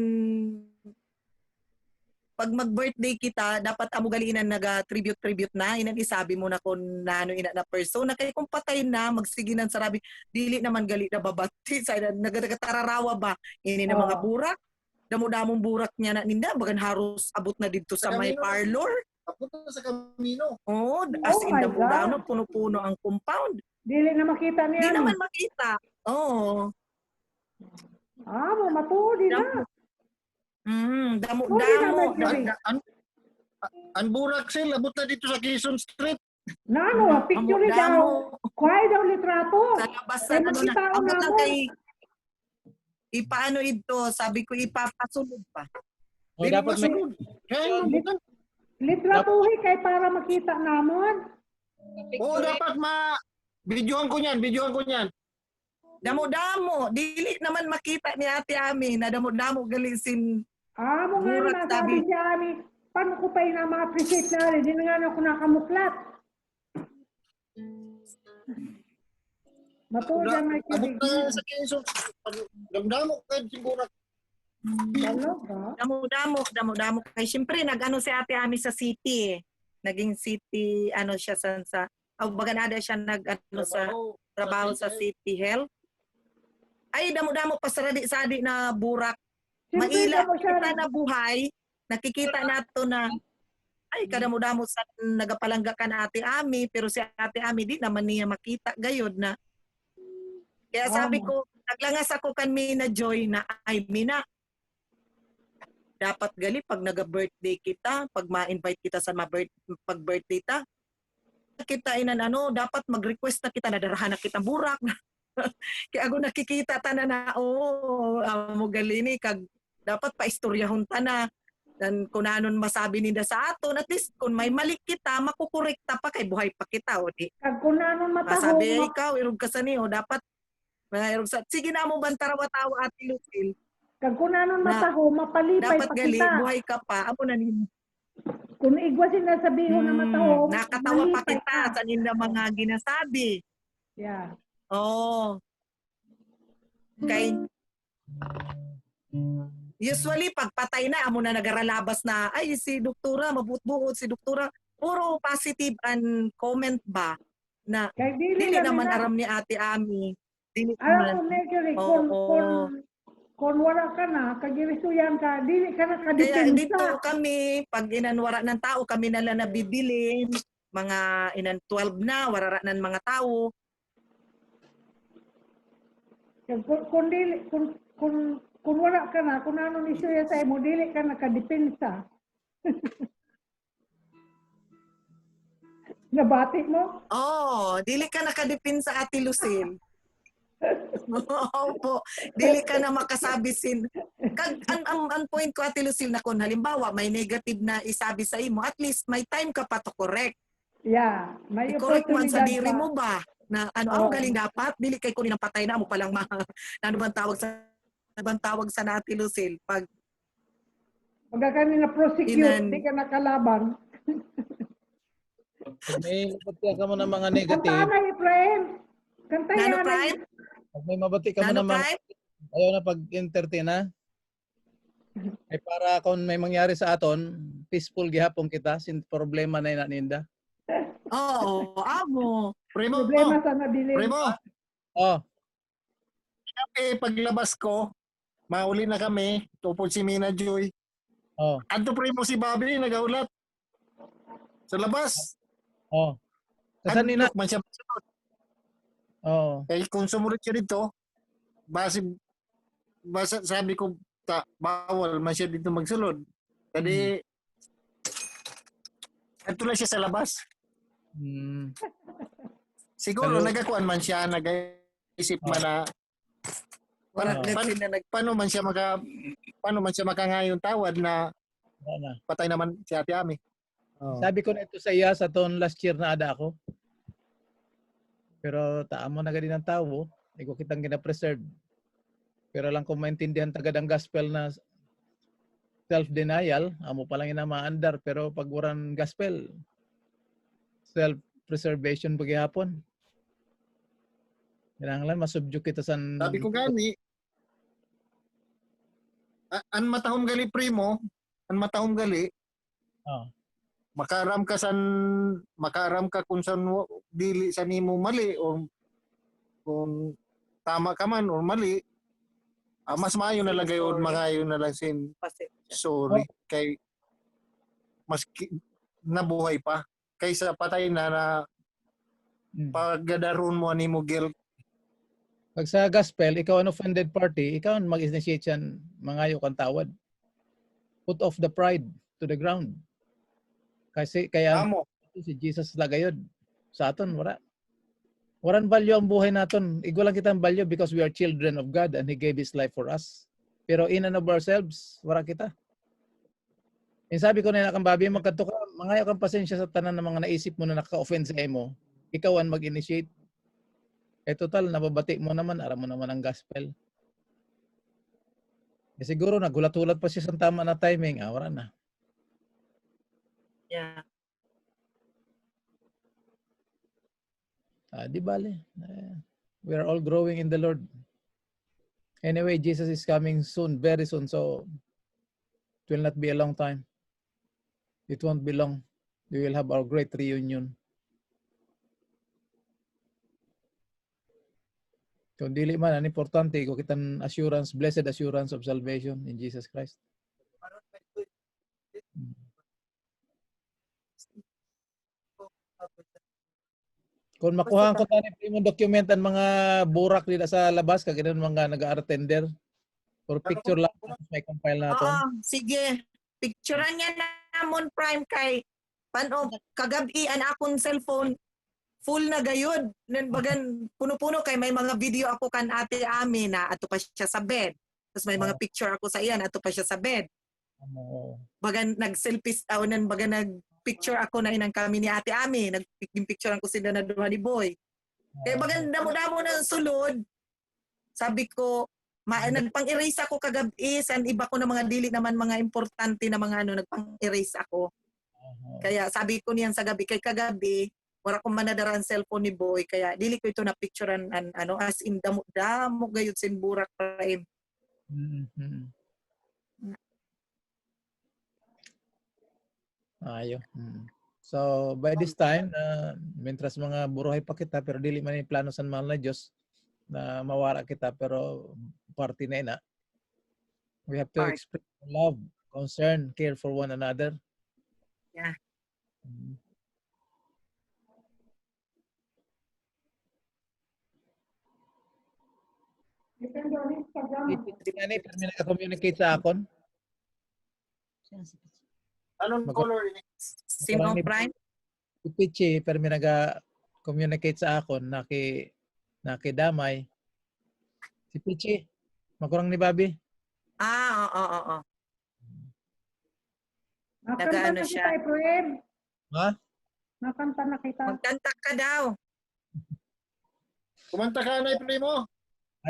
pag mag-birthday kita, dapat amo gali inan naga-tribute na. Inan isabi mo na kung na ano ina na persona. Kaya kung patay na, magsiginan sa rabi, dili naman gali na babati. Sa nagatararawa ba? Ini na mga burak. Damo-damong burak niya na ninda. Bagan haros abot na dito sa may parlor. Papunta sa Camino. Oh, as in my damo-damo, puno-puno ang compound. Dili na makita niya. Hindi naman makita. Oo. Matuli na. Damo-damo. Tuli na, Mercury. Ang burak sila, abot na dito sa Quezon Street. Nano, picture daw. Kuhay daw litrato. Sa labas Kaya ano na. makita ko Abot na lang mo. kay ipaano ito. Sabi ko ipapasunod pa. Oh, dapat may Kaya Litratuhi kay para makita namon. dapat videohan ko niyan. Damo-damo. Dili naman makita ni Ate Ami na damo-damo galisin. Mo nga Burak, naman sabi. sabi siya Ami. Paano ko pa ma-appreciate na rin? Di na nga ako nakamuklat. Matuli ang may Abot kilig. na sa Quezon. Damdamo kayo si burak. Damo-damo. Kaya siyempre nag-ano si Ate Ami sa city eh. Naging city, ano siya sa baganada siya nag-ano sa trabaho sa City Health. Ay, damo-damo pa sadi na burak. Maila kita na buhay, nakikita nato na ay kadamo-damo sa nagapalangga ka na Ate Ami, pero si Ate Ami di naman niya makita gayod na. Kaya sabi ko, naglangas ako kanmi na Joy na ay mina. Dapat gali pag naga-birthday kita, pag ma-invite kita sa pag-birthday ta, kita inan dapat mag-request na kita na darahan na kitang burak. Kaya ako nakikita ta na mo gali ni kag dapat pa-istoryahon ta na. Dan kung anon masabi ninda sa aton, at least kung may mali kita, makukurekta pa kay buhay pa kita. O di. Kag kung nanon matahong. Masabi ikaw, irog ka sa niyo, dapat sige na mo bantarawa-tawa Ate Lucille. Kag kung nanon matahong, mapalipay Dapat pa gali, kita. buhay ka pa. Amo na ninyo. Kung igwa sinasabihin na matahong, Nakatawa pa malipay kita sa ninda mga ginasabi. Yeah. Oo. Kay usually pag patay na amo na nagaralabas na ay si doktora mabutbuot si doktora puro positive and comment ba na Kay dili naman na- aram ni Ate Ami. Dili Alam mo, naman. Mercury, Oo. kung wala ka na, kagirisuyan ka, dili ka na Kaya dito kadepensa. kami pag inanwara ng tao kami na lang nabibilin mga inan 12 na warara ng mga tao. Kung wala ka na, kung ano ni siya sa imo, dili ka na kadepensa. Nabati mo? Oh, dili ka nakadipin sa Ate Lucille. Opo, dili ka na makasabi ang point ko Ate Lucille na kung halimbawa may negative na isabi sa imo, at least may time ka pa to correct. Yeah, may I-correct man sa oportunidad diri pa. mo ba? Na ang Oo. galing dapat, dili kay kunin ng patay na mo palang ano bang tawag sa Ate Lucille pag Pagka kami na-prosecute, Inan- di ka nakalaban. Pag may mabati ka mo ng mga Kantaan negative, na, Efraim. Kantayan Nano na. Prime? pag may mabati ka mo Nano ng mga Prime? ayaw na pag-entertain na. Ay para kung may mangyari sa aton, peaceful gihapon kita, sin problema na inaninda. Oo, amo. Primo, Problema sa nabilin. Primo, Oh, paglabas ko, mauli na kami, tupod si Mina Joy. oh, Adto primo si Bobby, nagaulat. Sa labas. oh. Kasan nina? Adlok man siya. Oh, Eh, kung sumunod siya dito, base sabi ko, bawal man siya dito magsulod. Kadi, adto lang siya sa labas. Siguro, Hello? nagakuan man siya, nag-isip man na, Parang Oo. next na paano man siya makangayon tawad na wala na. patay naman si Ate Ami. Sabi ko na ito sa iya sa taon last year na ada ako. Pero taamo na gani ng tao, hindi ko kitang gina-preserve. Pero lang kung maintindihan tagad ang gospel na self-denial, amo pa lang inamaandar. Pero pag waran gospel, self-preservation paghihapon. Kailangan masubjug kita sa... Sabi ko gani, an matahom gali primo, an matahom gali, Oh. makaram ka kung san dili sa nimo mali o kung tama ka man o mali, mas maayo na lang gayon, mangayo na lang sin sorry kay mas nabuhay pa kaysa patay na pagadaron mo nimo guilt. Pag sa gospel, ikaw an offended party, ikaw ang mag-initiate yan, mangayo kang tawad. Put off the pride to the ground. Kasi kaya Amo, si Jesus lagayod sa aton wala. Waran value ang buhay naton. Igual lang kitang value because we are children of God and He gave His life for us. Pero in and of ourselves, wala kita. Yung sabi ko na kang babi, magkadto ka, mangayo kang pasensya sa tanan ng mga naisip mo na naka-offend sa imo. Ikaw ang mag-initiate. Eh total, nababati mo naman, aram mo naman ang gospel. Eh siguro, nagulat-ulat pa siya sa tama na timing. Wala na. Yeah. Di bale. We are all growing in the Lord. Anyway, Jesus is coming soon, very soon. So, it will not be a long time. It won't be long. We will have our great reunion. Kung dili man, ang importante, kung kitang assurance, blessed assurance of salvation in Jesus Christ. Kung makuha ko tani primo document ang mga burak dito sa labas, kag mga nag-attender for picture lang, may compile naton. Oo, sige. Picturean niya namon Prime kay paano kagabi an akong cellphone full na gayud. Nan bagan puno-puno kay may mga video ako kan Ate Ami na ato pa siya sa bed. Tapos may mga picture ako sa iyan ato pa siya sa bed. Bagan nag-selfie nan bagan nag-picture ako na inang kami ni Ate Ami. Nag-picturean ko sila na duha ni Boy. Kaya bagan damo-damo na sulod. Sabi ko, nagpang-erase ako kagabi san iba ko na mga dili naman mga importante na mga nagpang-erase ako. Kaya sabi ko niyan sa gabi kay kagabi wala ko manadara ang cellphone ni Boy kaya dili ko ito na picturean as in damo gayud sin burak Prime. Ayo. So by this time, mientras mga buruhay pa kita pero dili man yung plano sa mahal na Diyos na mawara kita pero party na ina. We have to express love, concern, care for one another. Yeah. Depende on Instagram. Hindi na naka-communicate sa akon. anong color ini? Sino Prime? Si Pichi, pero may naga-communicate sa akon, nakidamay. Si Pichi, makurang ni Bobby. Oo. Nakanta Nag-ano na siya? kita, Efraim. Ha? Nakanta na kita. Magkanta ka daw. Kumanta ka na, primo.